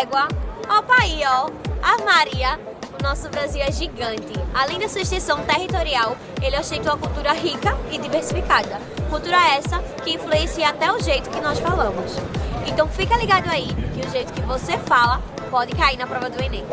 égua. Opa aí, ó, a Maria. O nosso Brasil é gigante. Além da sua extensão territorial, ele ostenta uma cultura rica e diversificada. Cultura essa que influencia até o jeito que nós falamos. Então fica ligado aí, que o jeito que você fala pode cair na prova do Enem.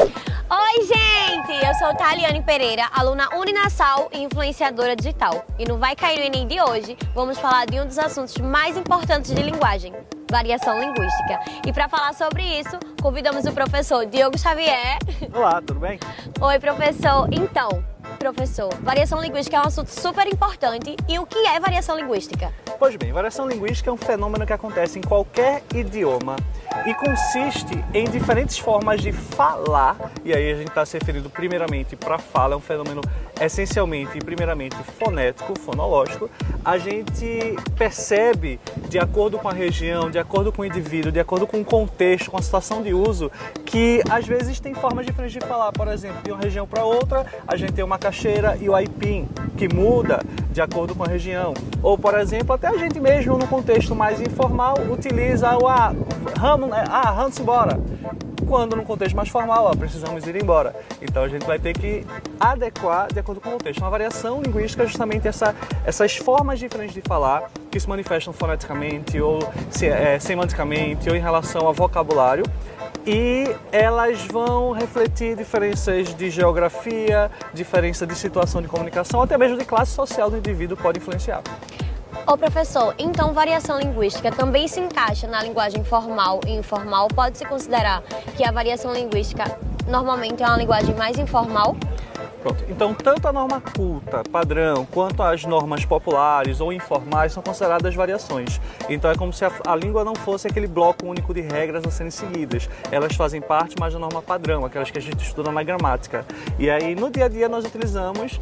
Oi, gente! Eu sou Taliane Pereira, aluna Uninasal e influenciadora digital. E no Vai Cair no Enem de hoje, vamos falar de um dos assuntos mais importantes de linguagem, variação linguística. E para falar sobre isso, convidamos o professor Diogo Xavier. Olá, tudo bem? Oi, professor. Então, professor, variação linguística é um assunto super importante. E o que é variação linguística? Pois bem, variação linguística é um fenômeno que acontece em qualquer idioma e consiste em diferentes formas de falar, e aí a gente está se referindo primeiramente para fala, é um fenômeno essencialmente e primeiramente fonético, fonológico. A gente percebe, de acordo com a região, de acordo com o indivíduo, de acordo com o contexto, com a situação de uso, que às vezes tem formas diferentes de falar. Por exemplo, de uma região para outra, a gente tem o macaxeira e o aipim, que muda de acordo com a região. Ou, por exemplo, até a gente mesmo, no contexto mais informal, utiliza o vamos embora. Quando no contexto mais formal, precisamos ir embora. Então a gente vai ter que adequar de acordo com o contexto. Uma variação linguística é justamente essas formas diferentes de falar que se manifestam foneticamente ou semanticamente ou em relação ao vocabulário. E elas vão refletir diferenças de geografia, diferença de situação de comunicação, até mesmo de classe social do indivíduo pode influenciar. Ô professor, então variação linguística também se encaixa na linguagem formal e informal? Pode-se considerar que a variação linguística normalmente é uma linguagem mais informal? Pronto. Então, tanto a norma culta, padrão, quanto as normas populares ou informais são consideradas variações. Então, é como se a língua não fosse aquele bloco único de regras a serem seguidas. Elas fazem parte mais da norma padrão, aquelas que a gente estuda na gramática. E aí, no dia a dia, nós utilizamos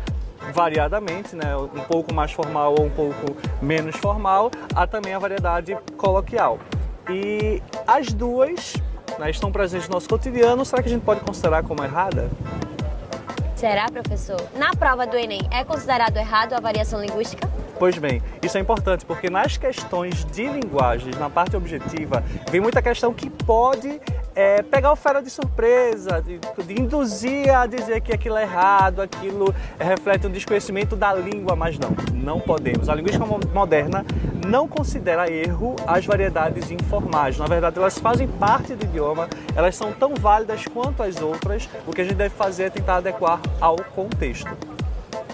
variadamente, né, um pouco mais formal ou um pouco menos formal, há também a variedade coloquial. E as duas, né, estão presentes no nosso cotidiano. Será que a gente pode considerar como errada? Será, professor? Na prova do Enem, é considerado errado a variação linguística? Pois bem, isso é importante porque nas questões de linguagens, na parte objetiva, vem muita questão que pode pegar o fera de surpresa, de induzir a dizer que aquilo é errado, aquilo reflete um desconhecimento da língua, mas não podemos. A linguística moderna não considera erro as variedades informais. Na verdade, elas fazem parte do idioma, elas são tão válidas quanto as outras. O que a gente deve fazer é tentar adequar ao contexto.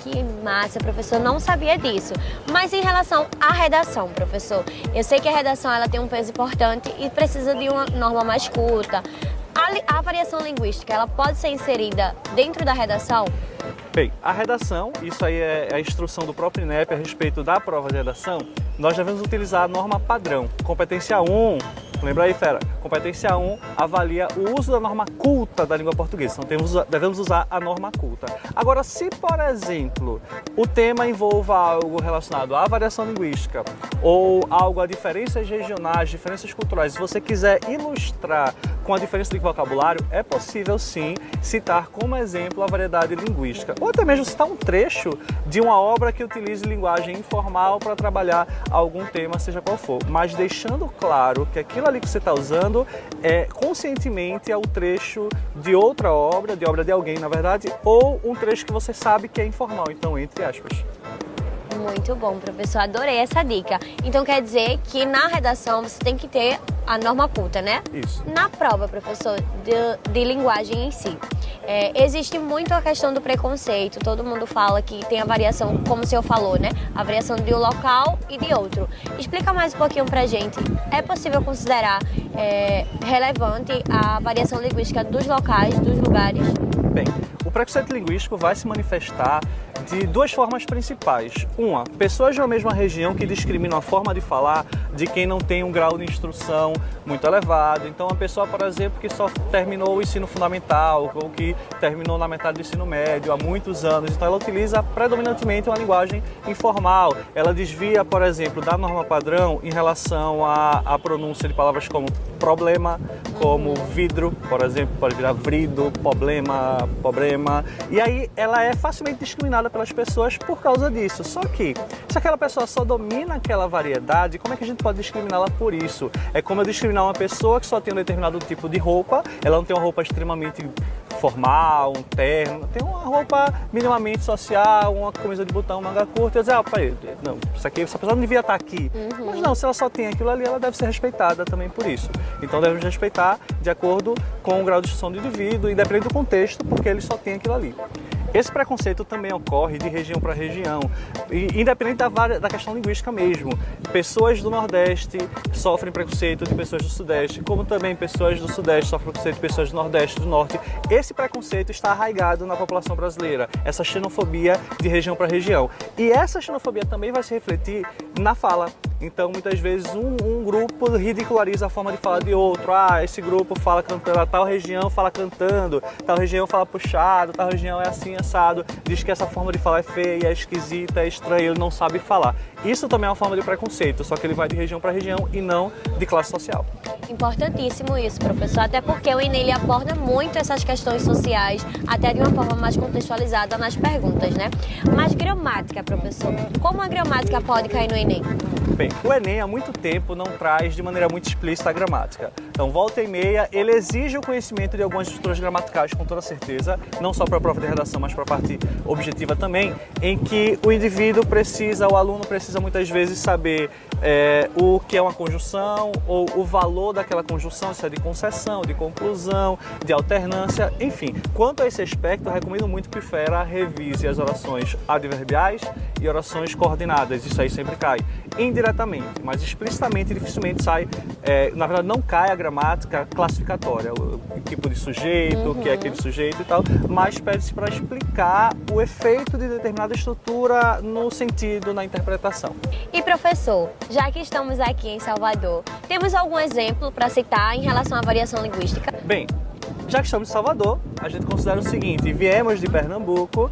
Que massa, professor, não sabia disso. Mas em relação à redação, professor, eu sei que a redação ela tem um peso importante e precisa de uma norma mais curta. A variação linguística, ela pode ser inserida dentro da redação? Bem, a redação, isso aí é a instrução do próprio INEP a respeito da prova de redação, nós devemos utilizar a norma padrão. Competência 1, lembra aí, fera? Competência 1 avalia o uso da norma culta da língua portuguesa. Então devemos usar a norma culta. Agora, se, por exemplo, o tema envolva algo relacionado à variação linguística ou algo a diferenças regionais, diferenças culturais, se você quiser ilustrar com a diferença de vocabulário, é possível sim citar como exemplo a variedade linguística. Ou até mesmo citar um trecho de uma obra que utilize linguagem informal para trabalhar algum tema, seja qual for. Mas deixando claro que aquilo ali que você está usando conscientemente é o trecho de outra obra, de obra de alguém, na verdade, ou um trecho que você sabe que é informal, então entre aspas. Muito bom, professor, adorei essa dica. Então quer dizer que na redação você tem que ter a norma culta, né? Isso. Na prova, professor, de linguagem em si, existe muito a questão do preconceito. Todo mundo fala que tem a variação, como o senhor falou, né? A variação de um local e de outro. Explica mais um pouquinho pra gente. É possível considerar relevante a variação linguística dos locais, dos lugares? Bem, o preconceito linguístico vai se manifestar de duas formas principais. Uma, pessoas de uma mesma região que discriminam a forma de falar de quem não tem um grau de instrução muito elevado. Então, uma pessoa, por exemplo, que só terminou o ensino fundamental ou que terminou na metade do ensino médio há muitos anos, então ela utiliza predominantemente uma linguagem informal. Ela desvia, por exemplo, da norma padrão em relação à pronúncia de palavras como problema, como vidro, por exemplo, pode virar vrido, problema. E aí ela é facilmente discriminada pelas pessoas por causa disso. Só que, se aquela pessoa só domina aquela variedade, como é que a gente pode discriminá-la por isso? É como eu discriminar uma pessoa que só tem um determinado tipo de roupa, ela não tem uma roupa extremamente formal, um terno, tem uma roupa minimamente social, uma camisa de botão, manga curta, eu dizer, não, isso aqui, essa pessoa não devia estar aqui. Mas não, se ela só tem aquilo ali, ela deve ser respeitada também por isso. Então devemos respeitar de acordo com o grau de instrução do indivíduo, independente do contexto, porque ele só tem aquilo ali. Esse preconceito também ocorre de região para região, independente da questão linguística mesmo. Pessoas do Nordeste sofrem preconceito de pessoas do Sudeste, como também pessoas do Sudeste sofrem preconceito de pessoas do Nordeste e do Norte. Esse preconceito está arraigado na população brasileira, essa xenofobia de região para região. E essa xenofobia também vai se refletir na fala. Então, muitas vezes, um grupo ridiculariza a forma de falar de outro. Esse grupo fala cantando, tal região fala cantando, tal região fala puxado, tal região é assim, assado. Diz que essa forma de falar é feia, é esquisita, é estranha, ele não sabe falar. Isso também é uma forma de preconceito, só que ele vai de região para região e não de classe social. Importantíssimo isso, professor, até porque o Enem ele aborda muito essas questões sociais, até de uma forma mais contextualizada nas perguntas, né? Mas gramática, professor, como a gramática pode cair no Enem? Bem, o Enem há muito tempo não traz de maneira muito explícita a gramática. Então, volta e meia, ele exige o conhecimento de algumas estruturas gramaticais com toda certeza, não só para a prova de redação, mas para a parte objetiva também, em que o indivíduo precisa, o aluno precisa muitas vezes saber o que é uma conjunção, ou o valor daquela conjunção, se é de concessão, de conclusão, de alternância, enfim. Quanto a esse aspecto, eu recomendo muito que o FERA revise as orações adverbiais e orações coordenadas, isso aí sempre cai. Indiretamente, mas explicitamente dificilmente sai, na verdade não cai a gramática classificatória, o tipo de sujeito, o que é aquele sujeito e tal, mas pede-se para explicar o efeito de determinada estrutura no sentido, na interpretação. E professor, já que estamos aqui em Salvador, temos algum exemplo para citar em relação à variação linguística? Bem, já que estamos em Salvador, a gente considera o seguinte, viemos de Pernambuco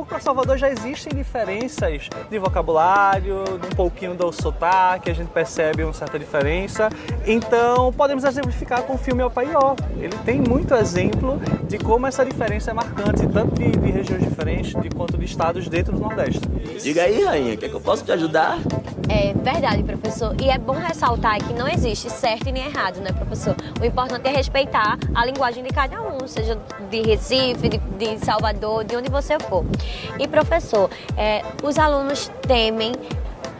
para Salvador já existem diferenças de vocabulário, um pouquinho do sotaque, a gente percebe uma certa diferença, então podemos exemplificar com o filme Opaió. Ele tem muito exemplo de como essa diferença é marcante, tanto de regiões diferentes quanto de estados dentro do Nordeste. Diga aí, rainha, quer que eu possa te ajudar? É verdade, professor, e é bom ressaltar que não existe certo e nem errado, né, professor? O importante é respeitar a linguagem de cada um, seja de Recife, de Salvador, de onde você for. E professor, os alunos temem,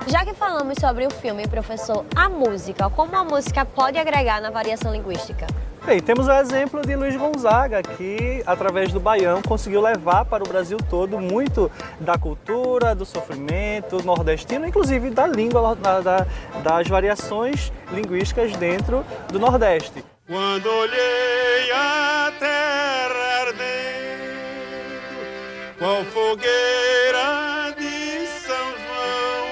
já que falamos sobre o filme, professor, a música, como a música pode agregar na variação linguística? Bem, temos o exemplo de Luiz Gonzaga, que através do baião conseguiu levar para o Brasil todo muito da cultura, do sofrimento nordestino, inclusive da língua, das variações linguísticas dentro do Nordeste. Quando olhei a terra ardendo, qual fogueira de São João,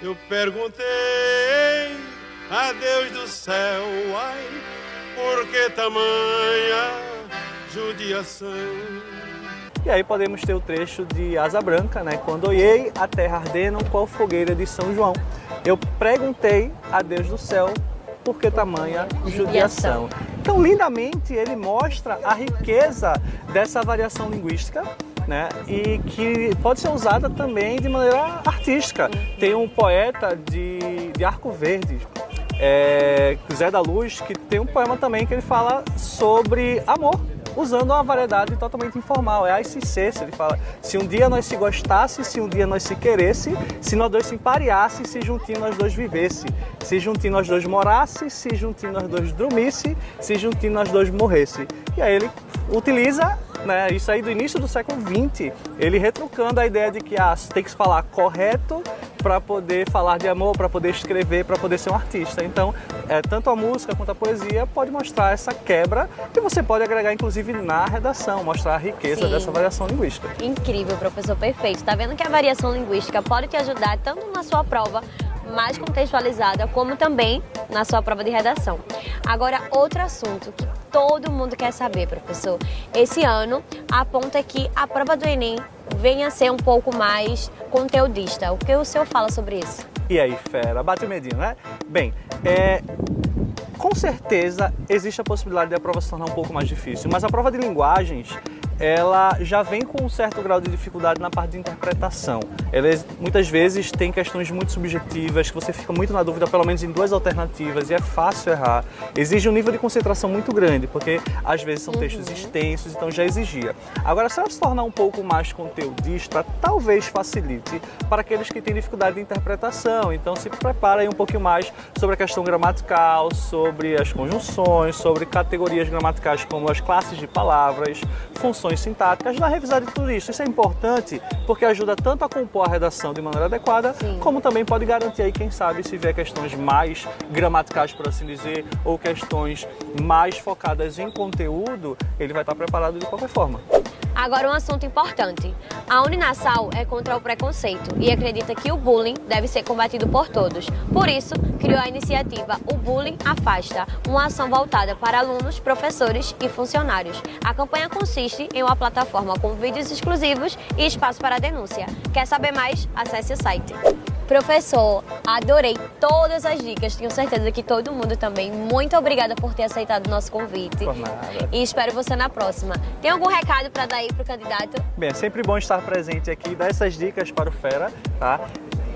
eu perguntei a Deus do céu, ai, por que tamanha judiação? E aí podemos ter o trecho de Asa Branca, né? Quando olhei a terra ardendo, qual fogueira de São João, eu perguntei a Deus do céu, por que tamanha judiação? Então, lindamente, ele mostra a riqueza dessa variação linguística, né? E que pode ser usada também de maneira artística. Tem um poeta de Arco Verde, Zé da Luz, que tem um poema também que ele fala sobre amor, usando uma variedade totalmente informal, ai se cesse, ele fala, se um dia nós se gostasse, se um dia nós se queresse, se nós dois se empareasse, se juntinho nós dois vivesse, se juntinho nós dois morasse, se juntinho nós dois dormisse, se juntinho nós dois morresse. E aí ele utiliza, né, isso aí do início do século XX, ele retrucando a ideia de que tem que se falar correto para poder falar de amor, para poder escrever, para poder ser um artista. Então, tanto a música quanto a poesia pode mostrar essa quebra e você pode agregar, inclusive, na redação, mostrar a riqueza dessa variação linguística. Incrível, professor, perfeito. Tá vendo que a variação linguística pode te ajudar tanto na sua prova mais contextualizada, como também na sua prova de redação. Agora, outro assunto que todo mundo quer saber, professor. Esse ano aponta que a prova do Enem venha a ser um pouco mais conteudista. O que o senhor fala sobre isso? E aí, fera, bate o medinho, né? Bem, com certeza existe a possibilidade de a prova se tornar um pouco mais difícil, mas a prova de linguagens, ela já vem com um certo grau de dificuldade na parte de interpretação. Ela muitas vezes tem questões muito subjetivas, que você fica muito na dúvida, pelo menos em duas alternativas, e é fácil errar. Exige um nível de concentração muito grande, porque às vezes são textos extensos, então já exigia. Agora, se ela se tornar um pouco mais conteudista, talvez facilite para aqueles que têm dificuldade de interpretação. Então se prepara aí um pouquinho mais sobre a questão gramatical, sobre as conjunções, sobre categorias gramaticais como as classes de palavras, funções sintáticas, dá revisar de tudo isso. Isso é importante porque ajuda tanto a compor a redação de maneira adequada, como também pode garantir aí, quem sabe, se vier questões mais gramaticais, por assim dizer, ou questões mais focadas em conteúdo, ele vai estar preparado de qualquer forma. Agora um assunto importante. A Uninasal é contra o preconceito e acredita que o bullying deve ser combatido por todos. Por isso, criou a iniciativa O Bullying Afasta, uma ação voltada para alunos, professores e funcionários. A campanha consiste em uma plataforma com vídeos exclusivos e espaço para denúncia. Quer saber mais? Acesse o site. Professor, adorei todas as dicas, tenho certeza que todo mundo também. Muito obrigada por ter aceitado o nosso convite. Por nada. E espero você na próxima. Tem algum recado para dar aí pro candidato? Bem, é sempre bom estar presente aqui e dar essas dicas para o Fera, tá?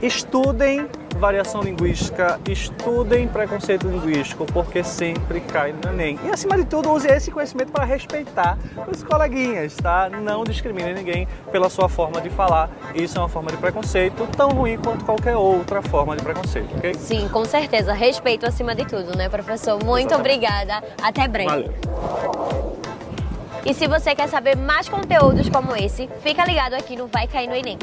Estudem variação linguística, estudem preconceito linguístico, porque sempre cai no Enem. E, acima de tudo, use esse conhecimento para respeitar os coleguinhas, tá? Não discrimine ninguém pela sua forma de falar. Isso é uma forma de preconceito tão ruim quanto qualquer outra forma de preconceito, ok? Sim, com certeza. Respeito acima de tudo, né, professor? Muito obrigada. Até breve. Valeu. E se você quer saber mais conteúdos como esse, fica ligado aqui no Vai Cair no Enem.